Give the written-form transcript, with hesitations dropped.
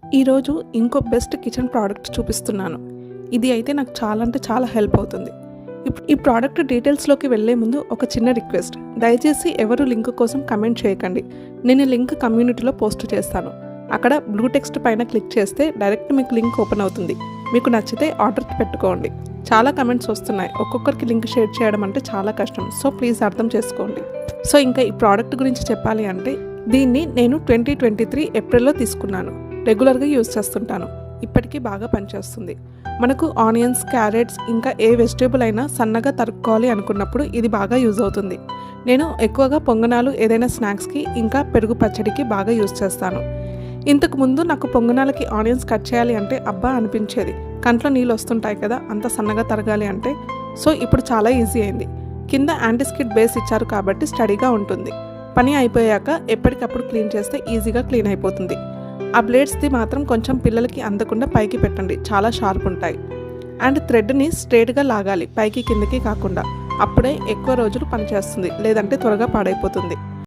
ఈరోజు ఇంకో best kitchen product చూపిస్తున్నాను. ఇది అయితే నాకు చాలా అంటే చాలా హెల్ప్ అవుతుంది. ఈ ప్రోడక్ట్ డీటెయిల్స్లోకి వెళ్ళే ముందు ఒక చిన్న రిక్వెస్ట్, దయచేసి ఎవరు లింక్ కోసం కమెంట్ చేయకండి. నేను లింక్ కమ్యూనిటీలో పోస్ట్ చేస్తాను. అక్కడ బ్లూ టెక్స్ట్ పైన క్లిక్ చేస్తే డైరెక్ట్ మీకు లింక్ ఓపెన్ అవుతుంది. మీకు నచ్చితే ఆర్డర్ పెట్టుకోండి. చాలా కమెంట్స్ వస్తున్నాయి, ఒక్కొక్కరికి లింక్ షేర్ చేయడం అంటే చాలా కష్టం. సో ప్లీజ్ అర్థం చేసుకోండి. సో ఇంకా ఈ ప్రోడక్ట్ గురించి చెప్పాలి అంటే, దీన్ని నేను 2023 ఏప్రిల్లో తీసుకున్నాను. రెగ్యులర్గా యూజ్ చేస్తుంటాను. ఇప్పటికీ బాగా పనిచేస్తుంది. మనకు ఆనియన్స్, క్యారెట్స్ ఇంకా ఏ వెజిటేబుల్ అయినా సన్నగా తరుక్కోవాలి అనుకున్నప్పుడు ఇది బాగా యూజ్ అవుతుంది. నేను ఎక్కువగా పొంగనాలు, ఏదైనా స్నాక్స్కి ఇంకా పెరుగు పచ్చడికి బాగా యూజ్ చేస్తాను. ఇంతకు ముందు నాకు పొంగనాలకి ఆనియన్స్ కట్ చేయాలి అంటే అబ్బా అనిపించేది. కంట్లో నీళ్ళు వస్తుంటాయి కదా అంత సన్నగా తరగాలి అంటే. సో ఇప్పుడు చాలా ఈజీ అయింది. కింద యాంటీస్కిడ్ బేస్ ఇచ్చారు కాబట్టి స్టడీగా ఉంటుంది. పని అయిపోయాక ఎప్పటికప్పుడు క్లీన్ చేస్తే ఈజీగా క్లీన్ అయిపోతుంది. ఆ బ్లేడ్స్ది మాత్రం కొంచెం పిల్లలకి అందకుండా పైకి పెట్టండి, చాలా షార్ప్ ఉంటాయి. అండ్ థ్రెడ్ని స్ట్రేట్గా లాగాలి, పైకి కిందకి కాకుండా. అప్పుడే ఎక్కువ రోజులు పనిచేస్తుంది, లేదంటే త్వరగా పాడైపోతుంది.